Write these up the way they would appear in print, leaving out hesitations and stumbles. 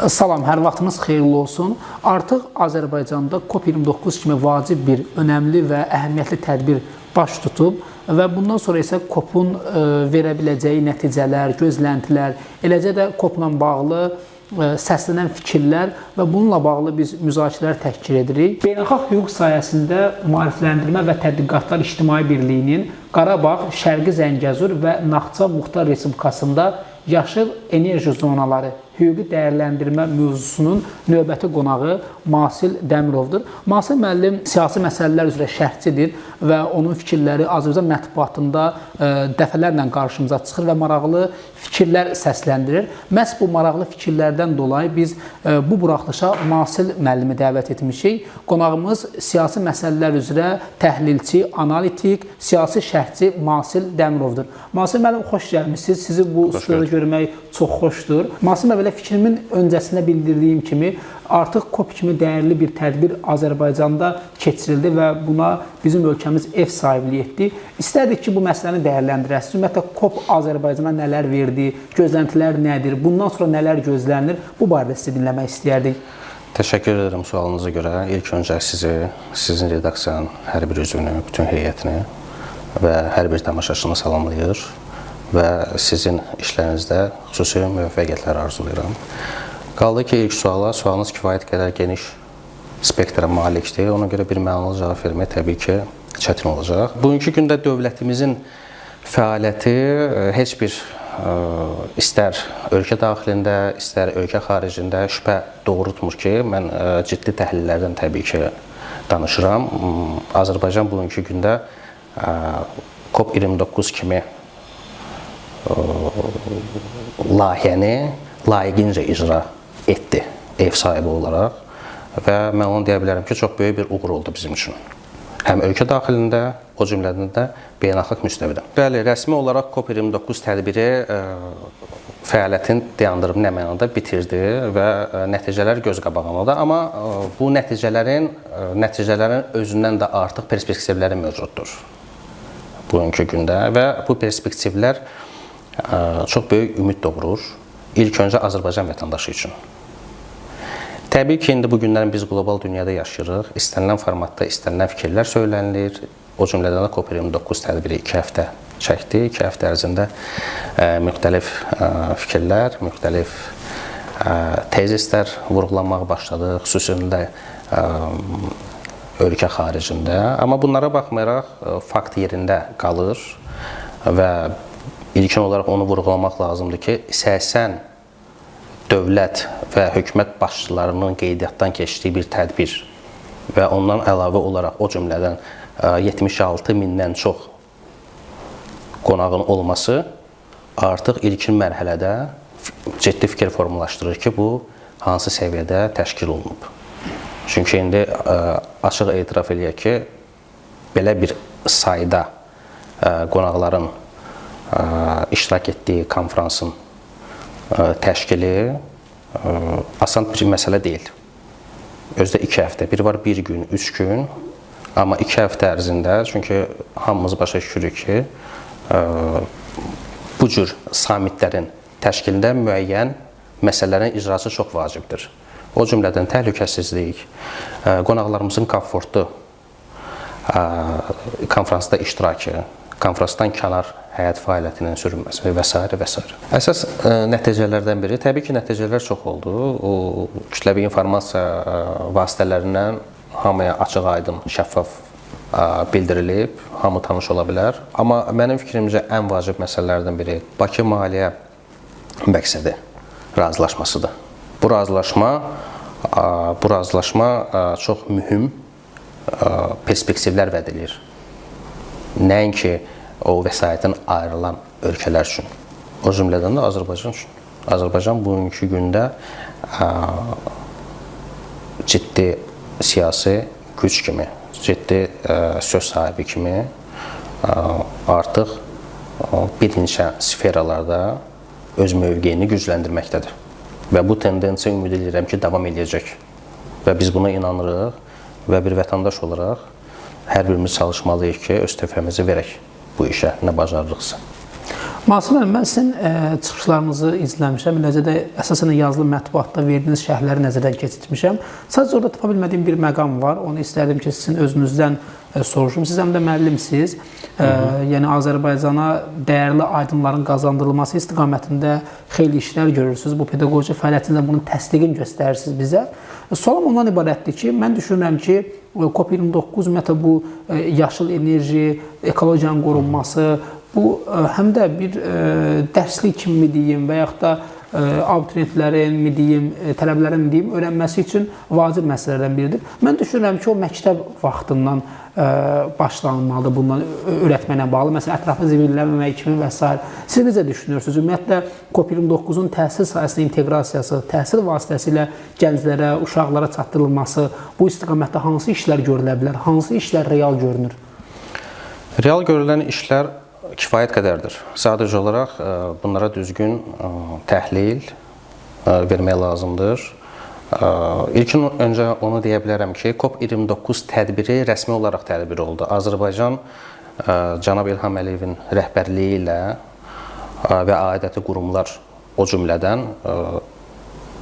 Salam, hər vaxtınız xeyirli olsun. Artıq Azərbaycanda COP29 kimi vacib bir, önəmli və əhəmiyyətli tədbir baş tutub və bundan sonra isə COP-un verə biləcəyi nəticələr, gözləntilər, eləcə də COP-la bağlı səslənən fikirlər və bununla bağlı biz müzakirələr təşkil edirik. Beynəlxalq hüquq sayəsində Maarifləndirmə və Tədqiqatlar İctimai Birliyinin Qarabağ, Şərqi Zəngəzur və Naxçıvan Muxtar Respublikasında yaşıl enerji zonaları hüquqi dəyərləndirmə mövzusunun növbəti qonağı Masil Dəmirovdur. Masil müəllim siyasi məsələlər üzrə şərhçidir və onun fikirləri Azərbaycan mətbuatında dəfələrlə qarşımıza çıxır və maraqlı fikirlər səsləndirir. Məhz bu maraqlı fikirlərdən dolayı biz bu buraxılışa Masil müəllimi dəvət etmişik. Qonağımız siyasi məsələlər üzrə təhlilçi, analitik, siyasi şərhçi Masil Dəmirovdur. Masil müəllim, xoş gəlmişsiniz. Sizi bu studiyada görmək çox xoşdur. Masil müəllim, fikrimin öncəsində bildirdiyim kimi artıq COP kimi dəyərli bir tədbir Azərbaycanda keçirildi və buna bizim ölkəmiz ev sahibliyi etdi. İstərdik ki, bu məsələni dəyərləndirəsiniz. Ümumiyyətlə, COP Azərbaycana nələr verdi, gözləntilər nədir, bundan sonra nələr gözlənilir? Bu barədə sizi dinləmək istəyərdik. Təşəkkür edirəm sualınıza görə. İlk öncə sizi, sizin redaksiyanın hər bir üzvünü, bütün heyətini və hər bir tamaşaçını salamlayır və sizin işlərinizdə xüsusi müvəffəqiyyətlər arzulayıram. Qaldı ki, ilk sualınız kifayət qədər geniş spektrə malikdir. Ona görə bir mənalı cavab vermək təbii ki, çətin olacaq. Bugünkü gündə dövlətimizin fəaliyyəti heç bir istər ölkə daxilində, istər ölkə xaricində şübhə doğrultmur ki, mən ciddi təhlillərdən təbii ki, danışıram. Azərbaycan bugünkü gündə COP29 kimi layihəni layiqincə icra etdi ev sahibi olaraq və mən onu deyə bilərəm ki, çox böyük bir uğur oldu bizim üçün. Həm ölkə daxilində, o cümlədən də beynəlxalq müstəvidə. Bəli, rəsmi olaraq COP29 tədbiri fəaliyyətini dayandırıb nə mənada bitirdi və nəticələr göz qabağındadır. Amma bu nəticələrin özündən də artıq perspektivləri mövcuddur bugünkü gündə və bu perspektivlər çox böyük ümid doğurur. İlk öncə Azərbaycan vətəndaşı üçün. Təbii ki, indi bu günlərin biz qlobal dünyada yaşayırıq. İstənilən formatda istənilən fikirlər söylənilir. O cümlədən də COP29 tədbiri 2 həftə çəkdi. 2 həftə ərzində müxtəlif fikirlər, müxtəlif tezislər vurğulanmağa başladı, xüsusilə ölkə xaricində. Amma bunlara baxmayaraq fakt yerində qalır və İlkin olaraq onu vurğulamaq lazımdır ki, 80 dövlət və hökumət başçılarının qeydiyyatdan keçdiyi bir tədbir və ondan əlavə olaraq o cümlədən 76 mindən çox qonağın olması artıq ilkin mərhələdə ciddi fikir formalaşdırır ki, bu hansı səviyyədə təşkil olunub. Çünki indi açıq etiraf eləyək ki, belə bir sayda qonaqların iştirak etdiyi konfransın təşkili asan bir məsələ deyil. Özdə 2 həftə, biri var 1 gün, 3 gün, amma 2 həftə ərzində, çünki hamımız başa düşürük ki, bu cür sammitlərin təşkilində müəyyən məsələlərin icrası çox vacibdir. O cümlədən təhlükəsizlik, qonaqlarımızın komfortlu konfransda iştirakı, konfransdan kənar həyat fəaliyyətinin sürülməsi və s. və s. Əsas nəticələrdən biri, təbii ki, nəticələr çox oldu. O kütləvi informasiya vasitələrindən hamıya açıq, aydın, şəffaf bildirilib, hamı tanış ola bilər. Amma mənim fikrimcə ən vacib məsələlərdən biri Bakı Maliyyə məqsədi razılaşmasıdır. Bu razılaşma çox mühüm perspektivlər vəd edir. Nəinki o vəsaitin ayrılan ölkələr üçün, o cümlədən də Azərbaycan üçün. Azərbaycan bugünkü gündə ciddi siyasi güc kimi, ciddi söz sahibi kimi artıq bir neçə sferalarda öz mövqeyini gücləndirməkdədir. Və bu tendensiya ümid edirəm ki, davam edəcək. Və biz buna inanırıq və bir vətəndaş olaraq hər birimiz çalışmalıyıq ki, öz töhfəmizi verək bu işə, nə bacarırıqsa. Masum müəllim, mən sizin çıxışlarınızı izləmişəm. Eləcə də əsasən yazılı mətbuatda verdiyiniz şərhləri nəzərdən keçirmişəm. Sadəcə orada tapa bilmədiyim bir məqam var. Onu istərdim ki, sizin özünüzdən soruşum. Siz həm də müəllimsiniz. Yəni Azərbaycana dəyərli aydınların qazandırılması istiqamətində xeyli işlər görürsünüz. Bu pedaqoji fəaliyyətinizdə bunun təsdiqini göstərirsiniz bizə. Sualım ondan ibarətdir ki, mən düşünürəm ki, COP29 ümumiyyətlə bu yaşıl enerji, ekologiyanın qorunması, bu həm də bir dərslik kimi deyim və yaxud da abituriyentlərin deyim, tələbələrin deyim, öyrənməsi üçün vacib məsələlərdən biridir. Mən düşünürəm ki, o məktəb vaxtından başlanmalıdır bundan öyrətməklə bağlı. Məsələn, ətrafı zibilləməmək kimi və s. Siz necə düşünürsünüz? Ümumiyyətlə, COP29-un təhsil sahəsində inteqrasiyası, təhsil vasitəsilə gənclərə, uşaqlara çatdırılması, bu istiqamətdə hansı işlər görülə bilər? Hansı işlər real görünür? Real görülən işlər kifayət qədərdir. Sadəcə olaraq bunlara düzgün təhlil vermək lazımdır. İlkin öncə onu deyə bilərəm ki, COP29 tədbiri rəsmi olaraq tədbir oldu. Azərbaycan cənab İlham Əliyevin rəhbərliyi ilə və aidiyyatı qurumlar o cümlədən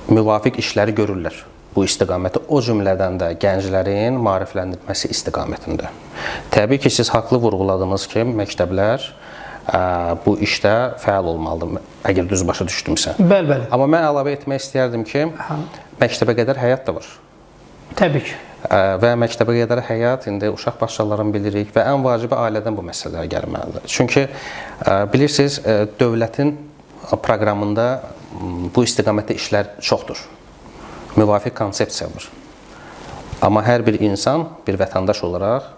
müvafiq işləri görürlər. Bu istiqaməti o cümlədən də gənclərin maarifləndirilməsi istiqamətində. Təbii ki, siz haqlı vurğuladınız ki, məktəblər bu işdə fəal olmalıdır, əgər düz başa düşdümsə. Bəli. Amma mən əlavə etmək istəyərdim ki, məktəbə qədər həyat da var. Təbii ki. Və məktəbə qədər həyat, indi uşaq başçalarını bilirik və ən vacibi ailədən bu məsələlər gəlməlidir. Çünki bilirsiniz, dövlətin proqramında bu istiqamətdə işlər çoxdur. Müvafiq konsepsiya var. Amma hər bir insan, bir vətəndaş olaraq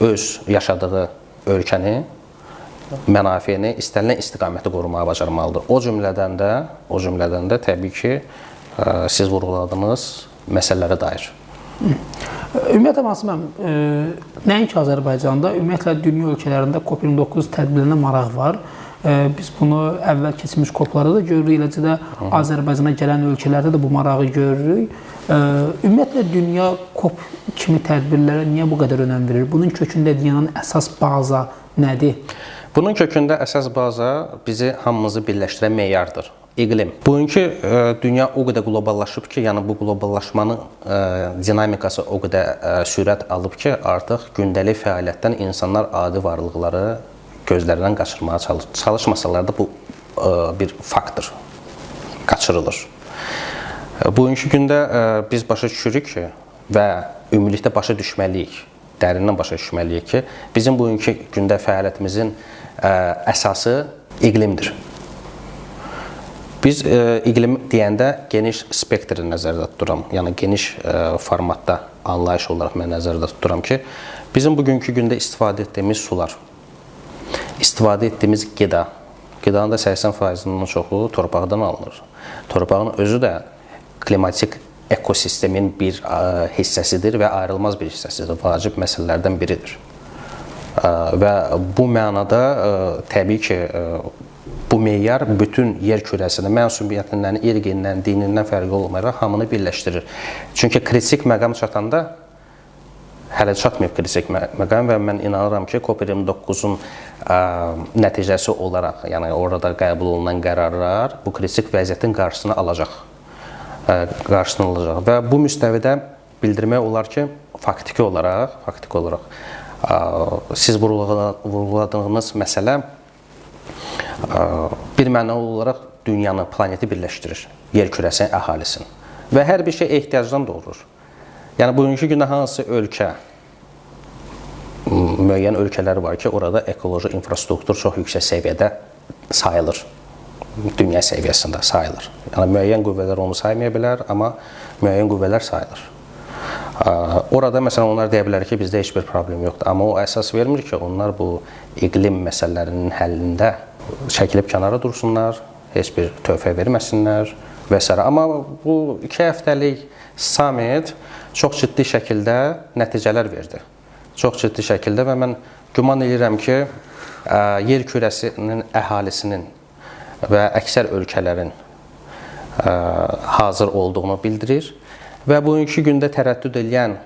öz yaşadığı ölkəni, mənafeyini, istənilən istiqaməti qorumağa bacarmalıdır. O cümlədən də təbii ki, siz vurğuladığınız məsələlərə dair. Ümumiyyətlə, Masum müəllim, nəinki Azərbaycanda, ümumiyyətlə dünya ölkələrində COP29 tədbirlərinə maraq var. Biz bunu əvvəl keçmiş COP-larda da görürük, eləcə də Azərbaycana gələn ölkələrdə də bu marağı görürük. Ümumiyyətlə, dünya COP kimi tədbirlərə niyə bu qədər önəm verir? Bunun kökündə dünyanın əsas baza nədir? Bunun kökündə əsas baza bizi hamımızı birləşdirən meyardır. İqlim. Bugünkü dünya o qədər qloballaşıb ki, yəni bu qloballaşmanın dinamikası o qədər sürət alıb ki, artıq gündəlik fəaliyyətdən insanlar adi varlıqları gözlərindən qaçırmağa çalışmasalar da bu bir faktdır, qaçırılır. Bugünkü gündə biz başa düşürük ki və ümumilikdə başa düşməliyik, dərindən başa düşməliyik ki, bizim bugünkü gündə fəaliyyətimizin əsası iqlimdir. Biz iqlim deyəndə geniş spektri nəzərdə tuturam, yəni geniş formatda anlayış olaraq mən nəzərdə tuturam ki, bizim bugünkü gündə istifadə etdiyimiz sular, istifadə etdiyimiz qida, qidanın da 80%-nin çoxu torpaqdan alınır. Torpağın özü də klimatik ekosistemin bir hissəsidir və ayrılmaz bir hissəsidir, vacib məsələlərdən biridir. Və bu mənada təbii ki, bu meyar bütün yer kürəsində mənsubiyyətindən, irqindən, dinindən fərqi olmayaraq hamını birləşdirir. Çünki kritik məqam çatanda hələ çatmayıb kritik məqam və mən inanıram ki, COP29-un nəticəsi olaraq, yəni orada qəbul olunan qərarlar bu kritik vəziyyətin qarşısını alacaq. Və bu müstəvidə bildirmək olar ki, faktiki olaraq siz vurğuladığınız məsələ bir mənalı olaraq dünyanı, planeti birləşdirir, yer kürəsinin əhalisini. Və hər bir şey ehtiyacdan doğurur. Yəni, bugünkü gündə hansı ölkə, müəyyən ölkələr var ki, orada ekoloji infrastruktur çox yüksək səviyyədə sayılır, dünya səviyyəsində sayılır. Yəni, müəyyən qüvvələr onu saymaya bilər, amma müəyyən qüvvələr sayılır. Orada, məsələn, onlar deyə bilər ki, bizdə heç bir problem yoxdur, amma o əsas vermir ki, onlar bu iqlim məsələlərinin həllində çəkilib kənara dursunlar, heç bir töhfə verməsinlər və s. Amma bu 2 həftəlik summit çox ciddi şəkildə nəticələr verdi. Çox ciddi şəkildə və mən güman edirəm ki, yer kürəsinin əhalisinin və əksər ölkələrin hazır olduğunu bildirir və bugünkü gündə tərəddüd edən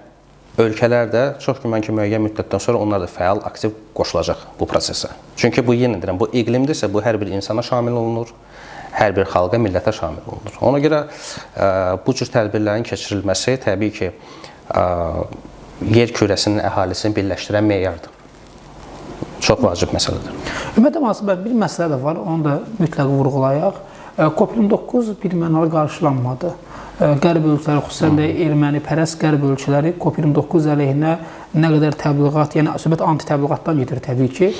ölkələr də çox güman ki, müəyyən müddətdən sonra onlar da fəal, aktiv qoşulacaq bu prosesə. Çünki bu yenə deyirəm, bu iqlimdirsə, bu hər bir insana şamil olunur, hər bir xalqa, millətə şamil olunur. Ona görə bu cür tədbirlərin keçirilməsi təbii ki, yer kürəsinin əhalisini birləşdirən meyardır. Çox vacib məsələdir. Ümumiyyətlə, mühasibə bir məsələ də var, onu da mütləq vurğulayaq. COP29 birmənalı qarşılanmadı. Qərb ölkələri, xüsusən də ermənipərəst qərb ölkələri COP29 əleyhinə nə qədər təbliğat, yəni söhbət anti-təbliğatdan gedir təbii ki.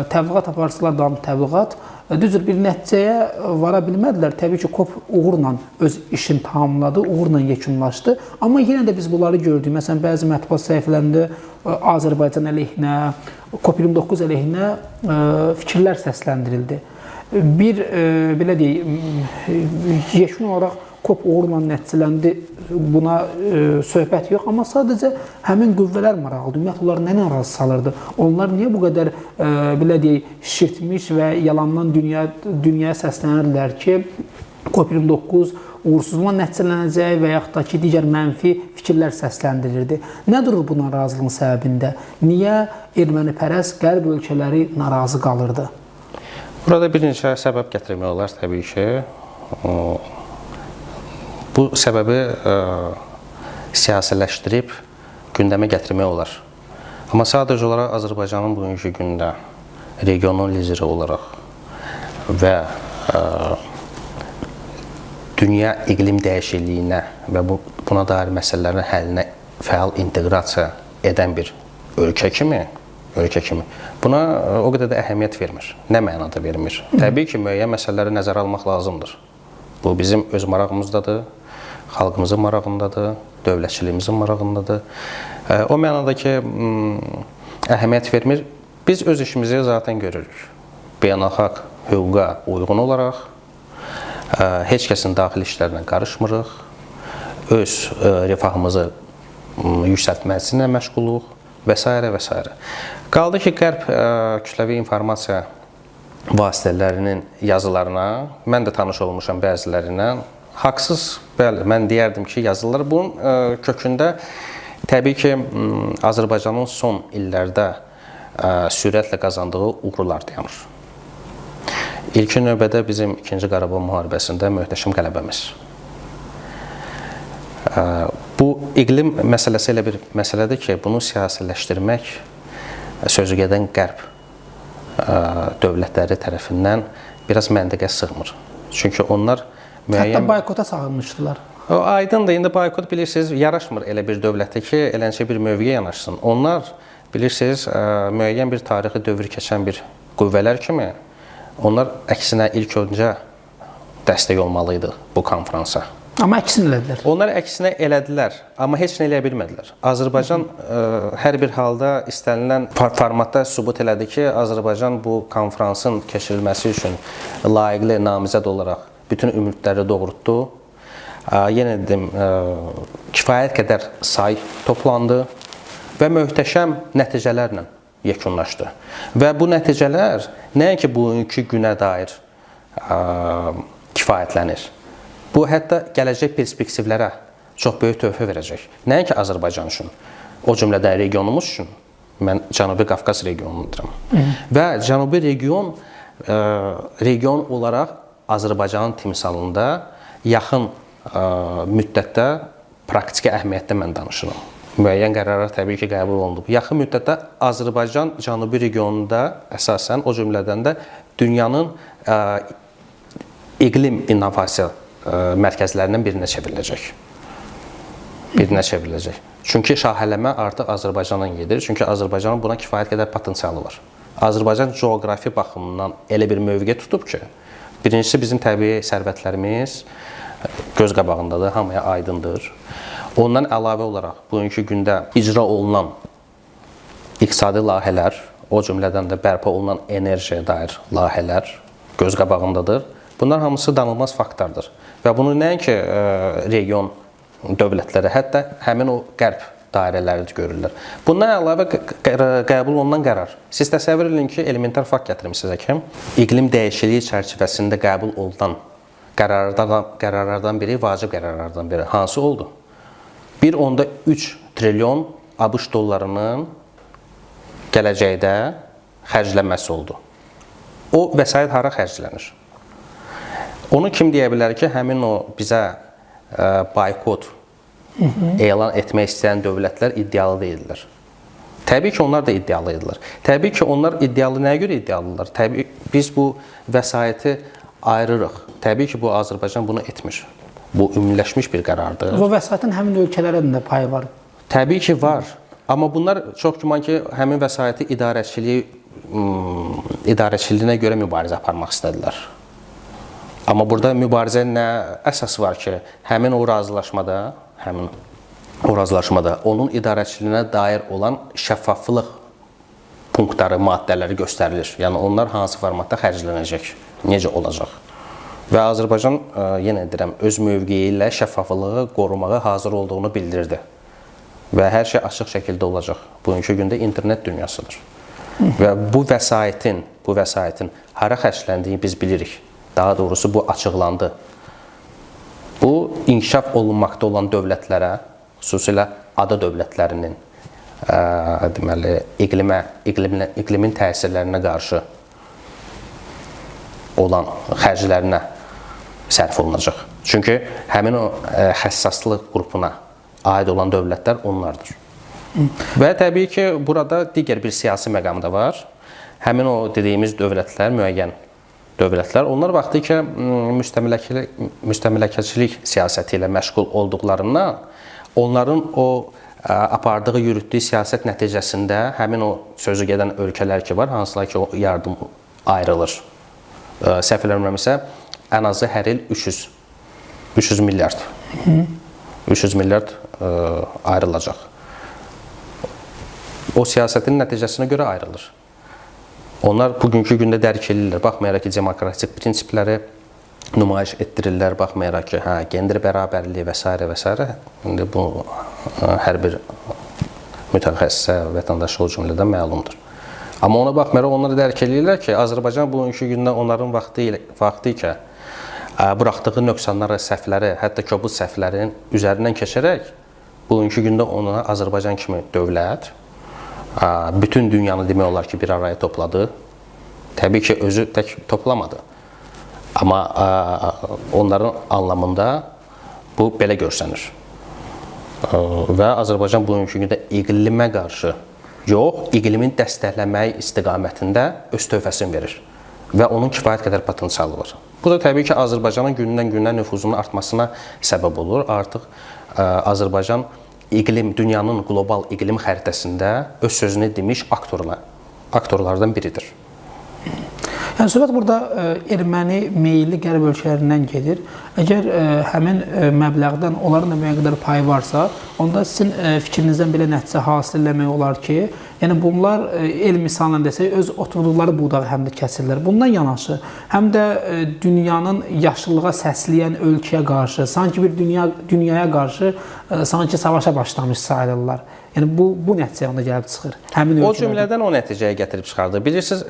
Təbliğat aparsalar da anti-təbliğat, düzdür bir nəticəyə vara bilmədilər. Təbii ki, COP uğurla öz işini tamamladı, uğurla yekunlaşdı. Amma yenə də biz bunları gördük. Məsələn, bəzi mətbuat səhifələrində Azərbaycan əleyhinə, COP29 əleyhinə fikirlər səsləndirildi. Bir, belə deyək, yekun olaraq COP uğurla nəticələndi, buna söhbət yox. Amma sadəcə həmin qüvvələr maraqlıdır. Ümumiyyətlə, onlar nə narazı salırdı? Onlar niyə bu qədər, belə deyək, şişirtmiş və yalandan dünyaya səslənirlər ki, COP29 uğursuzluqla nəticələnəcək və yaxud da ki, digər mənfi fikirlər səsləndirilirdi. Nə durur bu narazılığın səbəbində? Niyə ermənipərəst qərb ölkələri narazı qalırdı? Burada bir neçə səbəb gətirmək olar təbii ki. Bu səbəbi siyasiləşdirib gündəmə gətirmək olar. Amma sadəcə olaraq Azərbaycanın bugünkü gündə regionun lideri olaraq və dünya iqlim dəyişikliyinə və buna dair məsələlərin həllinə fəal inteqrasiya edən bir ölkə kimi buna o qədər də əhəmiyyət vermir. Nə mənada vermir? Təbii ki, müəyyən məsələləri nəzərə almaq lazımdır. Bu bizim öz marağımızdadır, xalqımızın marağındadır, dövlətçiliyimizin marağındadır. O mənada ki, əhəmiyyət vermir. Biz öz işimizi zaten görürük. Beynəlxalq hüquqa uyğun olaraq, heç kəsin daxili işlərinə qarışmırıq, öz rifahımızı yüksəltməsinə məşğuluq və s. və s. Qaldı ki, Qərb kütləvi informasiya vasitələrinin yazılarına, mən də tanış olmuşam bəzilərindən, haqsız, bəli, mən deyərdim ki, yazılar bunun kökündə təbii ki, Azərbaycanın son illərdə sürətlə qazandığı uğurlar dayanır. İlkin növbədə bizim 2-ci Qarabağ müharibəsində möhtəşəm qələbəmiz. Bu, iqlim məsələsi elə bir məsələdir ki, bunu siyasiləşdirmək sözügedən qərb dövlətləri tərəfindən biraz məntiqə sığmır. Çünki onlar müəyyən... Hətta boykota çağırmışdılar. O, aydındır, indi boykot bilirsiniz, yaraşmır elə bir dövlətə ki, eləncə bir mövqeyə yanaşsın. Onlar, bilirsiniz, müəyyən bir tarixi dövr keçən bir qüvvələr kimi, onlar əksinə ilk öncə dəstək olmalıydı bu konferansa. Amma əksinə elədilər. Onlar əksinə elədilər, amma heç nə eləyə bilmədilər. Azərbaycan hər bir halda istənilən formatda sübut elədi ki, Azərbaycan bu konferansın keçirilməsi üçün layiqli namizəd olaraq bütün ümidləri doğrultdu. Yenə dedim, kifayət qədər say toplandı və möhtəşəm nəticələrlə yekunlaşdı. Və bu nəticələr nəinki bugünkü günə dair kifayətlənir. Bu, hətta gələcək perspektivlərə çox böyük töhfə verəcək. Nəinki Azərbaycan üçün, o cümlədən regionumuz üçün, mən Cənubi Qafqaz regionunu deyirəm. Və Cənubi region olaraq Azərbaycanın timsalında yaxın müddətdə praktiki əhəmiyyətdə mən danışıram. Müəyyən qərarlar təbii ki, qəbul olunub. Yaxın müddətdə Azərbaycan Cənubi regionunda əsasən, o cümlədən də dünyanın iqlim innovasiya mərkəzlərindən birinə çevriləcək. Çünki şahələmə artıq Azərbaycandan gedir. Çünki Azərbaycanın buna kifayət qədər potensialı var. Azərbaycan coğrafi baxımından elə bir mövqe tutub ki, birincisi bizim təbii sərvətlərimiz göz qabağındadır, hamıya aydındır. Ondan əlavə olaraq bugünkü gündə icra olunan iqtisadi layihələr, o cümlədən də bərpa olunan enerjiyə dair layihələr göz qabağındadır. Bunlar hamısı danılmaz faktlardır. Və bunu nəinki region dövlətləri, hətta həmin o qərb dairələri görürlər. Bundan əlavə qəbul olunan qərar. Siz təsəvvür edin ki, elementar fakt gətirim sizə ki, iqlim dəyişikliyi çərçivəsində qəbul olunan qərarlardan biri, vacib qərarlardan biri hansı oldu? 1.3 trilyon ABŞ dollarının gələcəkdə xərclənməsi oldu. O vəsait hara xərclənir? Onu kim deyə bilər ki, həmin o bizə boykot elan etmək istəyən dövlətlər iddialı deyillər. Təbii ki, onlar da iddialı idilər. Təbii ki, onlar iddialı nəyə görə iddialıdırlar? Təbii biz bu vəsaiti ayırırıq. Təbii ki, bu Azərbaycan bunu etmir. Bu ümumiləşmiş bir qərardır. O vəsaitin həmin ölkələrin də payı var. Təbii ki, var. Amma bunlar çox güman ki, həmin vəsaiti idarəçiliyinə görə mübarizə aparmaq istədilər. Amma burada mübarizənin nə əsası var ki, həmin o razılaşmada onun idarəçiliyinə dair olan şəffaflıq punktları, maddələri göstərilir. Yəni onlar hansı formatda xərclənəcək, necə olacaq. Və Azərbaycan, yenə deyirəm, öz mövqeyi ilə şəffaflığı qorumağa hazır olduğunu bildirdi. Və hər şey açıq şəkildə olacaq. Bugünkü gündə internet dünyasıdır. Və bu vəsaitin hara xərcləndiyi biz bilirik. Daha doğrusu bu açıqlandı. Bu inkişaf olunmaqda olan dövlətlərə, xüsusilə ada dövlətlərinin deməli iqlimin təsirlərinə qarşı olan xərclərinə sərf olunacaq. Çünki həmin o həssaslıq qrupuna aid olan dövlətlər onlardır. Və təbii ki, burada digər bir siyasi məqam da var. Həmin o dediyimiz dövlətlər, müəyyən dövlətlər, onlar vaxtı ki, müstəmləkəçilik siyasəti ilə məşğul olduqlarından, onların o apardığı, yürütdüyü siyasət nəticəsində həmin o sözü gedən ölkələr ki var, hansılar ki, o yardım ayrılır. Səhv eləmirəmsə, ən azı hər il 300 milyard. 300 milyard ayrılacaq. O siyasətin nəticəsinə görə ayrılır. Onlar bugünkü gündə dərk edirlər, baxmayaraq ki, demokratik prinsipləri nümayiş etdirirlər, baxmayaraq ki, gender bərabərliyi və s. İndi bu hər bir mütəxəssisə, vətəndaşa o cümlədən məlumdur. Amma ona baxmayaraq onlar dərk edirlər ki, Azərbaycan bugünkü gündə onların vaxtı ki, buraxdığı nöqsanları, səhvləri, hətta kobud səhvlərin üzərindən keçərək bugünkü gündə ona Azərbaycan kimi dövlət bütün dünyanı demək olar ki, bir araya topladı. Təbii ki, özü tək toplamadı. Amma onların anlamında bu belə görsənir. Və Azərbaycan bugünkü gündə iqlimə qarşı yox, iqlimin dəstəkləməyi istiqamətində öz töhfəsini verir. Və onun kifayət qədər potensialı var. Bu da təbii ki, Azərbaycanın gündən-günə nüfuzunun artmasına səbəb olur. Artıq Azərbaycan dünyanın qlobal iqlim xəritəsində öz sözünü demiş aktorlardan biridir. Yəni, söhbət burada erməni meyilli qərb ölkələrindən gedir. Əgər həmin məbləğdən onların da müəyyən qədər payı varsa, onda sizin fikrinizdən belə nəticə hasil eləmək olar ki, yəni bunlar el misalına desək, öz oturduqları buğdağı həm də kəsirlər. Bundan yanaşı, həm də dünyanın yaşıllığa səsləyən ölkəyə qarşı, sanki bir dünyaya qarşı sanki savaşa başlamış sayılırlar. Yəni bu nəticəyə onda gəlib çıxır. O cümlədən o nəticəyə gətirib çıxardı. Bilirsiniz,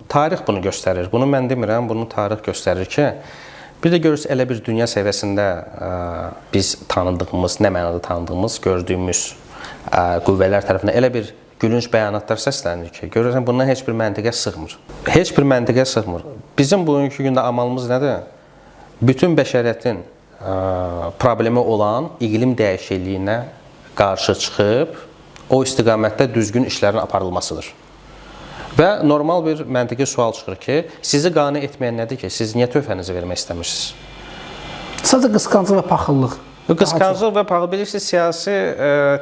tarix bunu göstərir. Bunu mən demirəm, bunu tarix göstərir ki, bir də görürsünüz, elə bir dünya səviyyəsində biz tanıdığımız, nə mənada tanıdığımız, gördüyümüz qüvvələr tərəfindən elə bir gülünc bəyanatlar səslənir ki, görürsən, bundan heç bir məntiqə sığmır. Heç bir məntiqə sığmır. Bizim bugünkü gündə amalımız nədir? Bütün bəşəriyyətin problemi olan iqlim dəyişikliyinə qarşı çıxıb, o istiqamətdə düzgün işlərin aparılmasıdır. Və normal bir məntiqi sual çıxır ki, sizi qane etməyən nədir ki, siz niyə töhfənizi vermək istəmirsiniz? Sadəcə qısqanclıq və paxıllıq. Qısqanclıq və paxıllıq, bilirsiniz, siyasi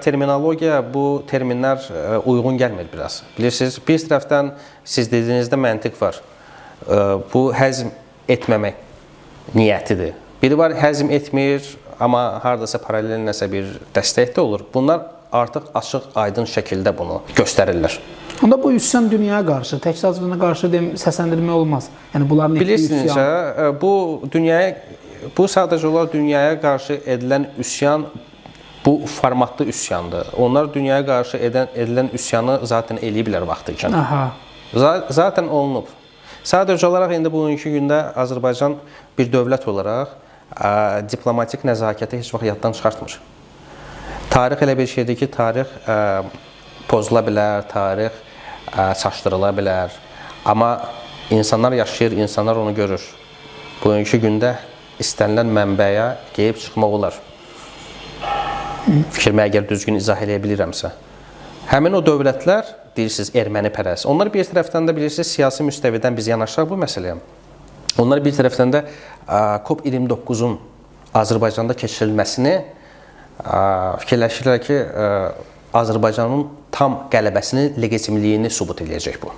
terminologiya, bu terminlər uyğun gəlmir biraz. Bilirsiniz, bir tərəfdən siz dediyinizdə məntiq var. Bu həzm etməmək niyyətidir. Biri var, həzm etmir, amma haradasa paralel nəsə bir dəstəkdə olur. Bunlar artıq açıq, aydın şəkildə bunu göstərirlər. Onda bu üsyan dünyaya qarşı, təkcə Azərbaycana qarşı səsləndirmək olmaz. Yəni bunların bilirsiniz, bu sadəcə olaraq dünyaya qarşı edilən üsyan bu formatlı üsyandır. Onlar dünyaya qarşı edilən üsyanı zaten eləyiblər vaxtı ikən. Zaten olunub. Sadəcə olaraq indi bugünkü gündə Azərbaycan bir dövlət olaraq diplomatik nəzakəti heç vaxt yaddan çıxartmır. Tarix elə bir şeydir ki, tarix pozula bilər, tarix çaşdırıla bilər. Amma insanlar yaşayır, insanlar onu görür. Bugünkü gündə istənilən mənbəyə gəlib çıxmaq olar. Fikrimi əgər düzgün izah edə bilirəmsə. Həmin o dövlətlər, deyirsiniz, erməni pərəst. Onlar bir tərəfdən də bilirsiniz, siyasi müstəvidən biz yanaşaq bu məsələyə. Onlar bir tərəfdən də COP29-un Azərbaycanda keçirilməsini fikirləşirlər ki, Azərbaycanın tam qələbəsini, legitimliyini sübut edəcək bu.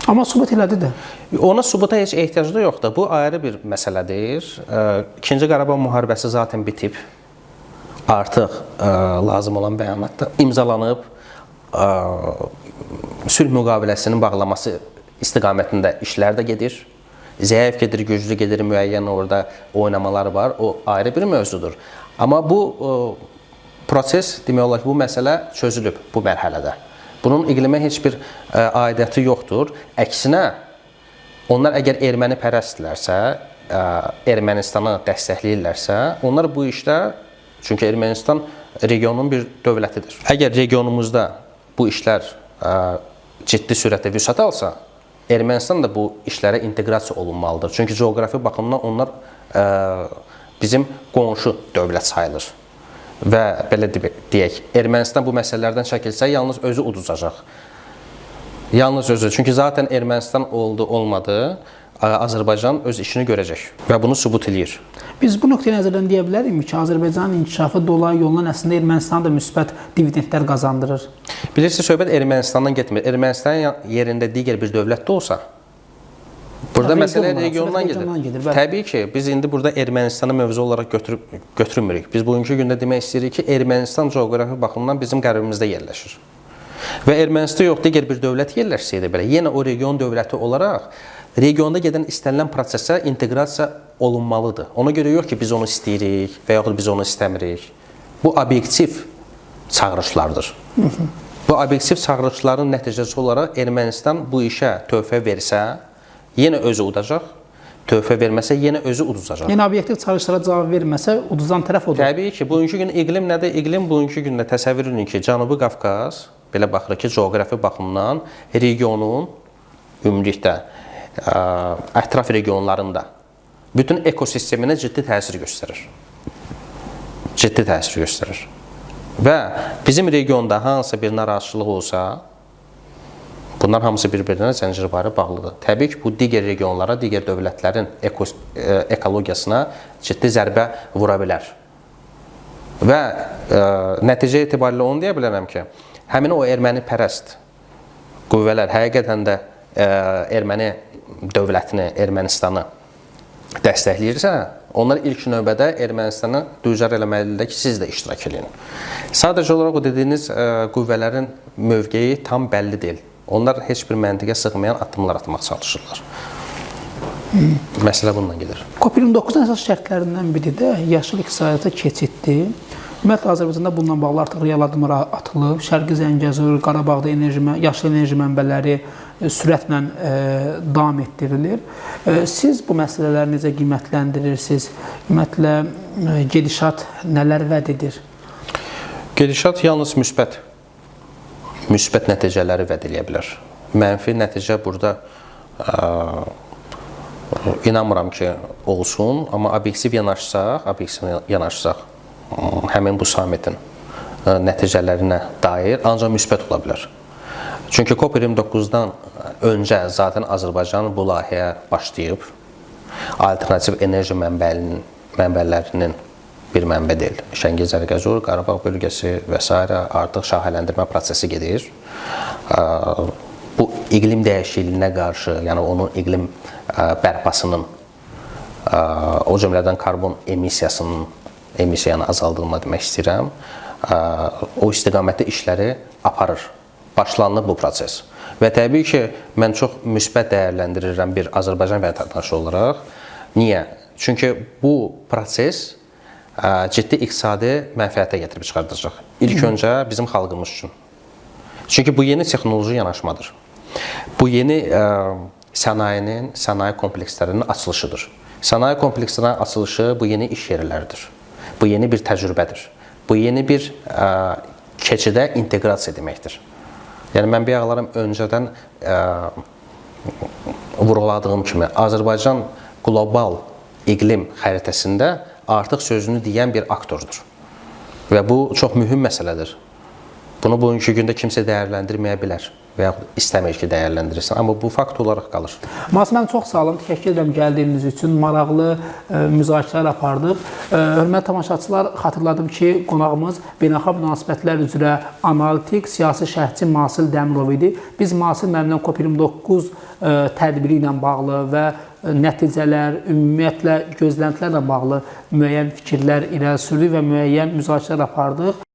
Amma sübut elədi də. Ona sübuta heç ehtiyac da yoxdur. Bu ayrı bir məsələdir. İkinci Qarabağ müharibəsi zaten bitib. Artıq lazım olan bəyanat da imzalanıb. Sülh müqaviləsinin bağlaması istiqamətində işlər də gedir. Zəif gedir, güclü gedir, müəyyən orada oynamalar var. O ayrı bir mövzudur. Amma bu proses, demək olar ki, bu məsələ çözülüb bu mərhələdə. Bunun iqlimə heç bir aidiyyəti yoxdur. Əksinə, onlar əgər erməni pərəstdirlərsə, Ermənistanı dəstəkləyirlərsə, onlar bu işdə, çünki Ermənistan regionun bir dövlətidir. Əgər regionumuzda bu işlər ciddi sürətlə vüsət alsa, Ermənistan da bu işlərə inteqrasiya olunmalıdır. Çünki coğrafi baxımdan onlar bizim qonşu dövlət sayılır. Və belə deyək, Ermənistan bu məsələlərdən çəkilsə, yalnız özü uduzacaq. Yalnız özü. Çünki zaten Ermənistan oldu, olmadı, Azərbaycan öz işini görəcək və bunu sübut edir. Biz bu nöqteyi nəzərdən deyə bilərik ki, Azərbaycanın inkişafı dolayı yolla əslində Ermənistan da müsbət dividendlər qazandırır. Bilirsiniz, söhbət Ermənistandan getmir. Ermənistanın yerində digər bir dövlət də olsa, burada məsələ regiondan gedir. Təbii ki, biz indi burada Ermənistanı mövzu olaraq götürmürük. Biz bugünkü gündə demək istəyirik ki, Ermənistan coğrafi baxımdan bizim qərbimizdə yerləşir. Və Ermənistan yox, digər bir dövlət yerləşsəydi belə, yenə o region dövləti olaraq regionda gedən istənilən prosesə inteqrasiya olunmalıdır. Ona görə yox ki, biz onu istəyirik və yaxud biz onu istəmirik. Bu obyektiv çağırışlardır. Bu obyektiv çağırışların nəticəsi olaraq Ermənistan bu işə töhfə versə, yenə özü udacaq, töhfə verməsə, yenə özü uduzacaq. Yəni, obyektiv çağırışlara cavab verməsə, uduzan tərəf odur. Təbii ki, bugünkü gün iqlim nədir? İqlim bugünkü gündə təsəvvür edin ki, Cənubi Qafqaz, belə baxırıq ki, coğrafi baxımdan regionun ümumilikdə ətraf regionlarında bütün ekosisteminə ciddi təsir göstərir. Ciddi təsir göstərir. Və bizim regionda hansısa bir narazıçılıq olsa, bunlar hamısı bir-birinə zəncirvarı bağlıdır. Təbii ki, bu digər regionlara, digər dövlətlərin ekologiyasına ciddi zərbə vura bilər. Və nəticə etibarilə onu deyə bilərəm ki, həmin o erməni pərəst qüvvələr həqiqətən də erməni dövlətini, Ermənistanı dəstəkləyirsə, onlar ilk növbədə Ermənistanı düzar eləməlidir ki, siz də iştirak edin. Sadəcə olaraq o dediyiniz qüvvələrin mövqeyi tam bəlli deyil. Onlar heç bir məntiqə sığmayan addımlar atmaq çalışırlar. Məsələ bununla gedir. COP29-un əsas şərtlərindən biri də yaşıl iqtisadiyyata keçiddir. Ümumiyyətlə, Azərbaycanda bununla bağlı artıq real addımlar atılıb. Şərqi Zəngəzur, Qarabağda yaşıl enerji mənbələri sürətlə davam etdirilir. Siz bu məsələləri necə qiymətləndirirsiniz? Ümumiyyətlə, gedişat nələr vəd edir? Gedişat yalnız müsbət nəticələri vəd eləyə bilər. Mənfi nəticə burada inanmıram ki, olsun, amma obyektiv yanaşsaq, həmin bu summitin nəticələrinə dair ancaq müsbət ola bilər. Çünki COP29-dan öncə zaten Azərbaycan bu layihəyə başlayıb. Alternativ enerji mənbələrinin bir mənbə deyil. Şəngiz, Zərgəzur, Qarabağ bölgəsi və s. artıq şaxələndirmə prosesi gedir. Bu iqlim dəyişikliyinə qarşı, yəni onun iqlim bərpasının, o cümlədən karbon emisiyanı azaldılma demək istəyirəm, o istiqamətli işləri aparır. Başlandı bu proses. Və təbii ki, mən çox müsbət dəyərləndirirəm bir Azərbaycan vətəndaşı olaraq. Niyə? Çünki bu proses ciddi iqtisadi mənfəətə gətirib çıxardacaq. İlk öncə bizim xalqımız üçün. Çünki bu yeni texnoloji yanaşmadır. Bu yeni sənaye komplekslərinin açılışıdır. Sənaye komplekslərinin açılışı bu yeni iş yerləridir. Bu yeni bir təcrübədir. Bu yeni bir keçidə inteqrasiya deməkdir. Yəni mən bayaqlarım öncədən vurğuladığım kimi Azərbaycan qlobal iqlim xəritəsində artıq sözünü deyən bir aktordur. Və bu çox mühüm məsələdir. Bunu bugünkü gündə kimsə dəyərləndirməyə bilər və yaxud istəmir ki, dəyərləndirirsən. Amma bu fakt olaraq qalır. Mas, mən çox sağ olun. Təşəkkür edirəm gəldiyiniz üçün. Maraqlı müzakirələr apardıq. Hörmətli tamaşaçılar, xatırladım ki, qonağımız beynəlxalq münasibətlər üzrə analitik, siyasi şərhçi Masil Dəmirov idi. Biz Masil müəllimlə COP29 tədbiri ilə bağlı və nəticələr, ümumiyyətlə gözləntilərlə bağlı müəyyən fikirlər irəli sürdük və müəyyən müzakirələr apardıq.